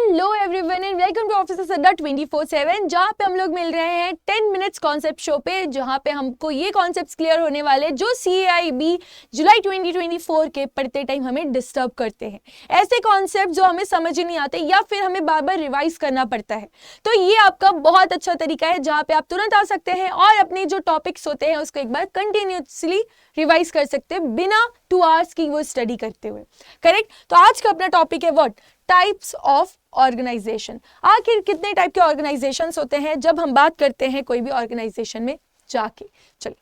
Hello everyone and welcome to officers Adda 24/7, जहाँ पे हम लोग मिल रहे हैं 10 मिनट्स कॉन्सेप्ट शो पे, जहाँ पे हमको ये कॉन्सेप्ट्स क्लियर होने वाले जो CAIB जुलाई 2024 के पढ़ते टाइम हमें डिस्टर्ब करते हैं। ऐसे कॉन्सेप्ट जो हमें समझ ही नहीं आते या फिर हमें बार बार रिवाइज करना पड़ता है। तो ये आपका बहुत अच्छा तरीका है जहाँ पे आप तुरंत आ सकते हैं और अपने जो टॉपिक्स होते हैं उसको एक बार कंटिन्यूसली रिवाइज कर सकते हैं बिना 2 आवर्स की वो स्टडी करते हुए। करेक्ट। तो आज का अपना टॉपिक है व्हाट, टाइप्स ऑफ ऑर्गेनाइजेशन। आखिर कितने टाइप के ऑर्गेनाइजेशंस होते हैं जब हम बात करते हैं कोई भी ऑर्गेनाइजेशन में जाके। चलिए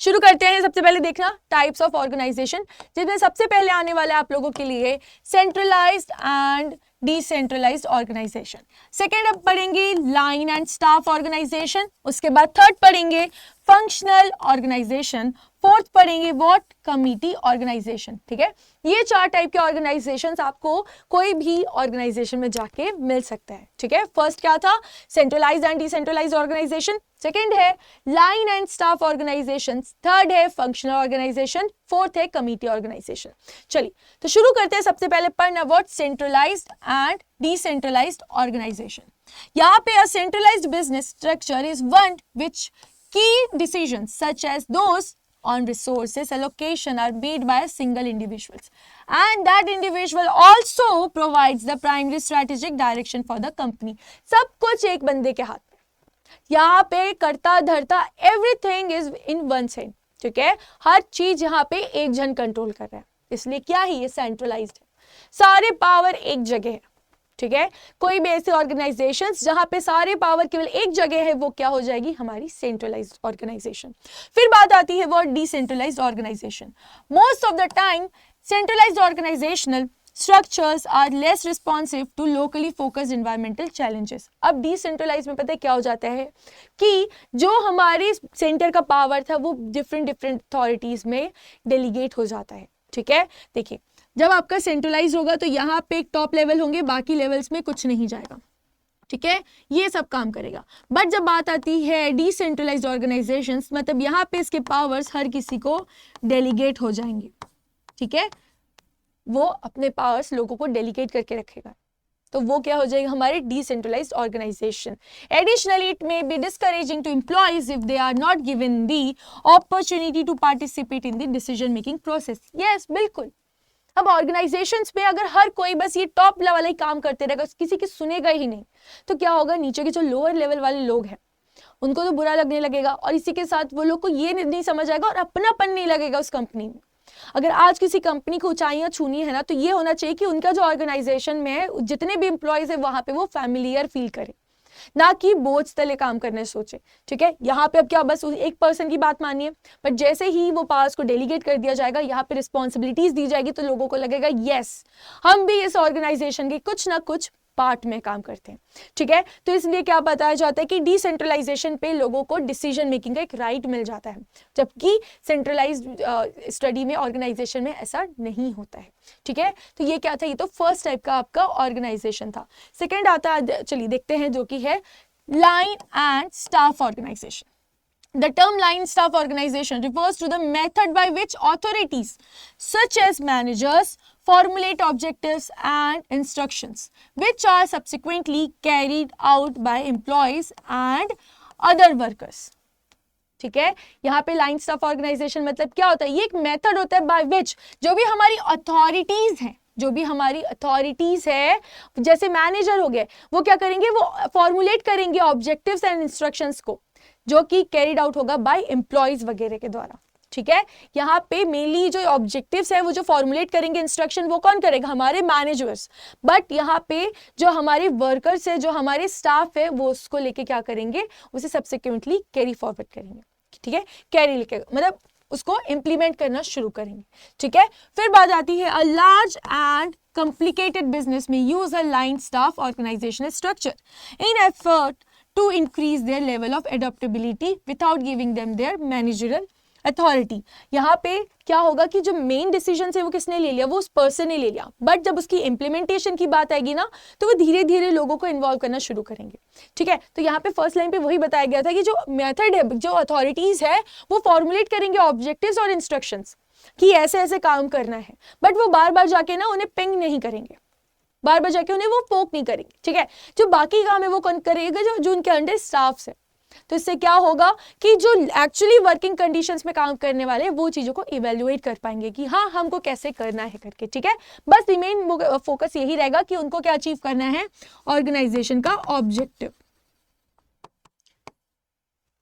शुरू करते हैं। सबसे पहले देखना टाइप्स ऑफ ऑर्गेनाइजेशन, जिसमें सबसे पहले आने वाला है आप लोगों के लिए centralised and decentralised organisation. Second अब पढ़ेंगे लाइन एंड स्टाफ ऑर्गेनाइजेशन। उसके बाद थर्ड पढ़ेंगे फंक्शनल ऑर्गेनाइजेशन। फोर्थ पढ़ेंगे व्हाट, कमिटी ऑर्गेनाइजेशन। ठीक है, ये 4 टाइप के ऑर्गेनाइजेशंस आपको कोई भी ऑर्गेनाइजेशन में जाके मिल सकता है। ठीक है, फर्स्ट क्या था, centralised and decentralised organisation. Second है line and staff organisation. Third है फंक्शनल ऑर्गेनाइजेशन। फोर्थ है कमिटी ऑर्गेनाइजेशन। चलिए तो शुरू करते हैं। सबसे पहले पढ़ना what, centralised and decentralised organisation. यहाँ पे a centralised business structure is one which key decisions such as those on resources allocation are made by a single individuals, and that individual also provides the primary strategic direction for the company. सब कुछ एक बंदे के हाथ में, यहाँ पे करता धरता everything is in one send. ठीक है, हर चीज यहाँ पे एक जन कंट्रोल कर रहा है, इसलिए क्या ही ये सेंट्रलाइज्ड है, सारे पावर एक जगह है। ठीक है, कोई भी ऐसे ऑर्गेनाइजेशंस जहां पे सारे पावर केवल एक जगह है वो क्या हो जाएगी, हमारी सेंट्रलाइज्ड ऑर्गेनाइजेशन। फिर बात आती है वो decentralised organisation. Most of the time centralised organisational structures are less responsive to locally focused environmental challenges. अब डिसेंट्रलाइज में पता है क्या हो जाता है कि जो हमारे सेंटर का पावर था वो डिफरेंट अथॉरिटीज में डेलीगेट हो जाता है। ठीक है, देखिए जब आपका सेंट्रलाइज होगा तो यहाँ पे एक टॉप लेवल होंगे, बाकी लेवल्स में कुछ नहीं जाएगा। ठीक है, ये सब काम करेगा। बट जब बात आती है डिसेंट्रलाइज्ड ऑर्गेनाइजेशंस, मतलब यहाँ पे इसके पावर्स हर किसी को डेलीगेट हो जाएंगे। ठीक है, वो अपने पावर्स लोगों को डेलीगेट करके रखेगा, तो वो क्या हो जाएगा, हमारे decentralised organisation. Additionally it may be discouraging to employees if they are not given the opportunity to participate in the decision making process. Yes, बिल्कुल। अब ऑर्गेनाइजेशंस में अगर हर कोई बस ये टॉप लेवल ही काम करते रहेगा, किसी की सुनेगा ही नहीं, तो क्या होगा, नीचे के जो लोअर लेवल वाले लोग हैं उनको तो बुरा लगने लगेगा, और इसी के साथ वो लोग को ये नहीं समझ आएगा और अपनापन नहीं लगेगा उस कंपनी में। अगर आज किसी कंपनी को ऊंचाइयां छूनी है ना, तो ये होना चाहिए कि उनका जो ऑर्गेनाइजेशन में है, जितने भी एम्प्लॉयज है वहां पे वो फैमिलियर फील करे, ना कि बोझ तले काम करने सोचे। ठीक है, यहाँ पे अब क्या, बस एक पर्सन की बात मानिए, बट जैसे ही वो पावर्स को डेलीगेट कर दिया जाएगा, यहाँ पे रिस्पॉन्सिबिलिटीज दी जाएगी, तो लोगों को लगेगा यस हम भी इस ऑर्गेनाइजेशन के कुछ ना कुछ पार्ट में काम करते हैं। ठीक है, तो इसलिए क्या बताया जाता है कि डिसेंट्रलाइजेशन पे लोगों को डिसीजन मेकिंग का एक राइट मिल जाता है, जबकि सेंट्रलाइज्ड स्टडी में ऑर्गेनाइजेशन में ऐसा नहीं होता है। ठीक है, तो ये क्या था, ये तो फर्स्ट टाइप का आपका ऑर्गेनाइजेशन था। सेकेंड आता है, चलिए देखते हैं, जो कि है line and staff organisation. The term line staff organization refers to the method by which authorities such as managers formulate objectives and instructions which are subsequently carried out by employees and other workers. ठीक है, यहाँ पे line staff organisation मतलब क्या होता है, ये एक मेथड होता है बाय विच जो भी हमारी अथॉरिटीज है, जैसे मैनेजर हो गए, वो क्या करेंगे, वो फॉर्मुलेट करेंगे ऑब्जेक्टिव्स एंड इंस्ट्रक्शंस को, जो कि कैरिड आउट होगा बाय एम्प्लॉइज वगैरह के द्वारा। ठीक है, यहाँ पे मेनली जो ऑब्जेक्टिव्स है वो जो फॉर्मुलेट करेंगे इंस्ट्रक्शन, वो कौन करेगा, हमारे मैनेजर्स। बट यहाँ पे जो हमारे वर्कर्स है, जो हमारे स्टाफ है, वो उसको लेके क्या करेंगे, उसे सब्सिक्वेंटली कैरी फॉरवर्ड करेंगे। ठीक है, कैरी लेके मतलब उसको इंप्लीमेंट करना शुरू करेंगे। ठीक है, फिर बात आती है a large and complicated business may use a line staff organizational structure in effort to increase their level of adaptability without giving them their managerial authority. यहाँ पे क्या होगा कि जो मेन डिसीजन है वो किसने ले लिया, वो उस पर्सन ने ले लिया, बट जब उसकी इम्प्लीमेंटेशन की बात आएगी ना, तो वो धीरे धीरे लोगों को इन्वॉल्व करना शुरू करेंगे। ठीक है, तो यहाँ पे फर्स्ट लाइन पे वही बताया गया था कि जो मेथड है, जो अथॉरिटीज है, वो फॉर्मुलेट करेंगे ऑब्जेक्टिव्स और इंस्ट्रक्शंस कि ऐसे ऐसे काम करना है, बट वो बार बार जाके ना उन्हें पिंग नहीं करेंगे। बार बार जाके उन्हें वो पोक नहीं करेंगे, ठीक है। जो बाकी काम है वो कौन करेगा, जो उनके अंडर स्टाफ्स है। तो इससे क्या होगा कि जो एक्चुअली वर्किंग कंडीशंस में काम करने वाले वो चीजों को इवेल्युएट कर पाएंगे कि हाँ हमको कैसे करना है करके, ठीक है। बस मेन फोकस यही रहेगा कि उनको क्या अचीव करना है, ऑर्गेनाइजेशन का ऑब्जेक्टिव,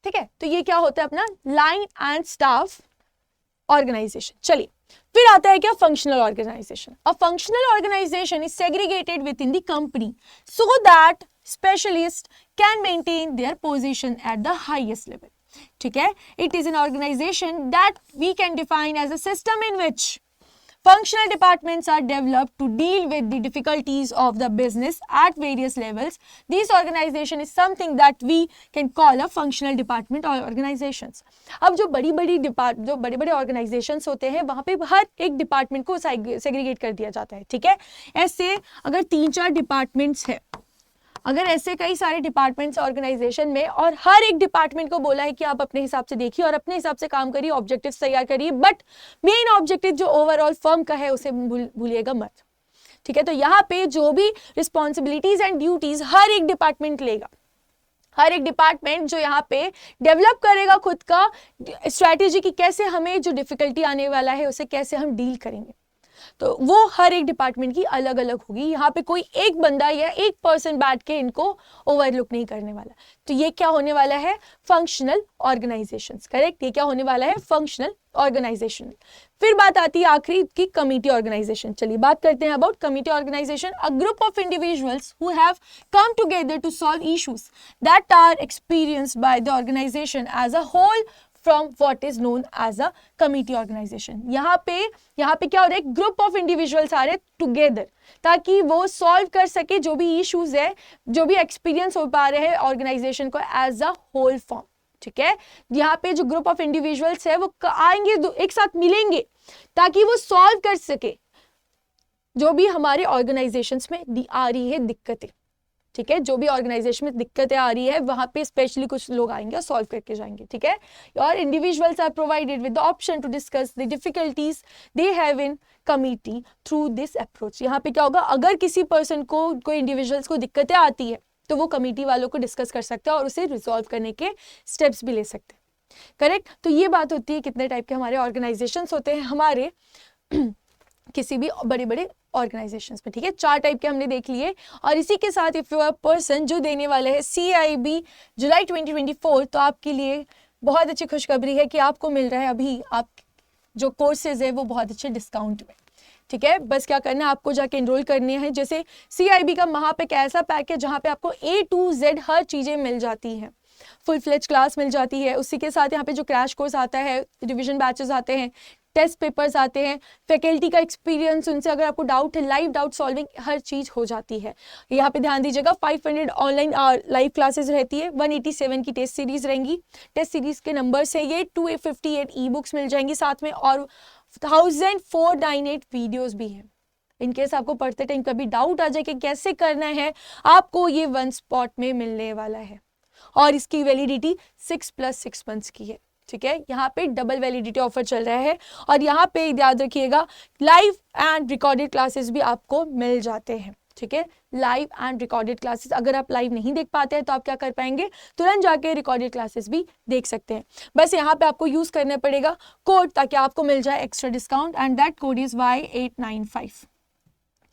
ठीक है। तो ये क्या होता है अपना लाइन एंड स्टाफ ऑर्गेनाइजेशन। चलिए फिर आता है क्या, functional organisation. A functional organisation is segregated within the company so that specialists can maintain their position at the highest level, ठीक है। It is an organization that we can define as a system in which functional departments are developed to deal with the difficulties of the business at various levels. This organization is something that we can call a functional department or organizations. अब जो बड़ी बड़ी organisations होते हैं वहाँ पे हर एक department को सेग्रीगेट कर दिया जाता है, ठीक है। ऐसे अगर 3-4 डिपार्टमेंट्स है, अगर ऐसे कई सारे डिपार्टमेंट्स ऑर्गेनाइजेशन में, और हर एक डिपार्टमेंट को बोला है कि आप अपने हिसाब से देखिए और अपने हिसाब से काम करिए, ऑब्जेक्टिव्स तैयार करिए, बट मेन ऑब्जेक्टिव जो ओवरऑल फर्म का है उसे भूलिएगा मत, ठीक है। तो यहाँ पे जो भी रिस्पॉन्सिबिलिटीज एंड ड्यूटीज हर एक डिपार्टमेंट लेगा, हर एक डिपार्टमेंट जो यहाँ पे डेवलप करेगा खुद का स्ट्रैटेजी की कैसे हमें जो डिफिकल्टी आने वाला है उसे कैसे हम डील करेंगे, तो वो हर एक डिपार्टमेंट की अलग अलग होगी। यहाँ पे कोई एक बंदा या एक पर्सन बैठ के इनको ओवरलुक नहीं करने वाला। तो ये क्या होने वाला है, फंक्शनल ऑर्गेनाइजेशंस, करेक्ट। ये क्या होने वाला है, फंक्शनल ऑर्गेनाइजेशन। फिर बात आती है आखिरी की कमिटी ऑर्गेनाइजेशन। चलिए बात करते हैं about committee organisation. A group of individuals who have come together to solve issues that are experienced by the organisation as a whole from what is known as a committee organization. यहाँ पे क्या हो रहा है, group of individuals आ रहे together ताकि वो solve कर सके जो भी इश्यूज है, जो भी एक्सपीरियंस हो पा रहे हैं ऑर्गेनाइजेशन को एज अ होल फॉर्म, ठीक है। यहाँ पे जो ग्रुप ऑफ इंडिविजुअल्स है वो आएंगे, एक साथ मिलेंगे ताकि वो सॉल्व कर सके जो भी हमारे ऑर्गेनाइजेशंस में आ रही है दिक्कतें, ठीक है। जो भी ऑर्गेनाइजेशन में दिक्कतें आ रही है वहां पे स्पेशली कुछ लोग आएंगे और सॉल्व करके जाएंगे, ठीक है। और individuals are provided with the option to discuss the difficulties they have in committee through this approach. यहाँ पे क्या होगा, अगर किसी पर्सन को, कोई इंडिविजुअल्स को दिक्कतें आती है तो वो कमिटी वालों को डिस्कस कर सकते हैं और उसे रिजॉल्व करने के स्टेप्स भी ले सकते हैं, करेक्ट। तो ये बात होती है कितने टाइप के हमारे ऑर्गेनाइजेशंस होते हैं हमारे किसी भी बड़े बड़े ऑर्गेनाइजेशंस में, ठीक है। 4 टाइप के हमने देख लिए। और इसी के साथ इफ यू आर पर्सन जो देने वाले हैं CIB जुलाई 2024, तो आपके लिए बहुत अच्छी खुशखबरी है कि आपको मिल रहा है अभी आप जो कोर्सेज है वो बहुत अच्छे डिस्काउंट में, ठीक है। बस क्या करना है, आपको जाके एनरोल करने हैं। जैसे CIB का महापैक ऐसा पैक है जहाँ पे आपको A to Z हर चीज़ें मिल जाती हैं, फुल फ्लेज क्लास मिल जाती है। उसी के साथ यहाँ पे जो क्रैश कोर्स आता है, रिविजन बैचेस आते हैं, टेस्ट पेपर्स आते हैं, फैकल्टी का एक्सपीरियंस, उनसे अगर आपको डाउट है लाइव डाउट सॉल्विंग हर चीज़ हो जाती है। यहाँ पे ध्यान दीजिएगा 500 ऑनलाइन लाइव क्लासेस रहती है, 187 की टेस्ट सीरीज रहेंगी। टेस्ट सीरीज के नंबर्स है ये, 258 ई बुक्स मिल जाएंगी साथ में, और 1498 वीडियोज़ भी हैं। इनकेस आपको पढ़ते टाइम कभी डाउट आ जाए कि कैसे करना है, आपको ये 1 स्पॉट में मिलने वाला है। और इसकी वैलिडिटी 6+6 मंथ्स की है, ठीक है। यहाँ पे डबल वैलिडिटी ऑफर चल रहा है। और यहाँ पे याद रखिएगा लाइव एंड रिकॉर्डेड क्लासेस भी आपको मिल जाते हैं, ठीक है। लाइव एंड रिकॉर्डेड क्लासेस, अगर आप लाइव नहीं देख पाते हैं तो आप क्या कर पाएंगे, तुरंत जाके रिकॉर्डेड क्लासेस भी देख सकते हैं। बस यहाँ पे आपको यूज करना पड़ेगा कोड ताकि आपको मिल जाए extra discount, and that code is Y895।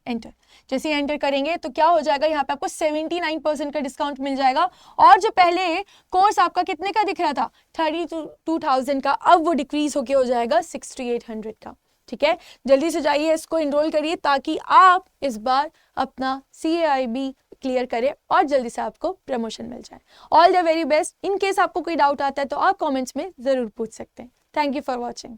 Enter, जैसे एंटर करेंगे तो क्या हो जाएगा, यहाँ पे आपको 79% का डिस्काउंट मिल जाएगा। और जो पहले कोर्स आपका कितने का दिख रहा था 32,000 का, अब वो डिक्रीज होके हो जाएगा 6,800 का, ठीक है। जल्दी से जाइए इसको इनरोल करिए ताकि आप इस बार अपना CIB क्लियर करें और जल्दी से आपको प्रमोशन मिल जाए। All the very best. In case आपको कोई डाउट आता है तो आप कॉमेंट्स में जरूर पूछ सकते हैं। Thank you for watching.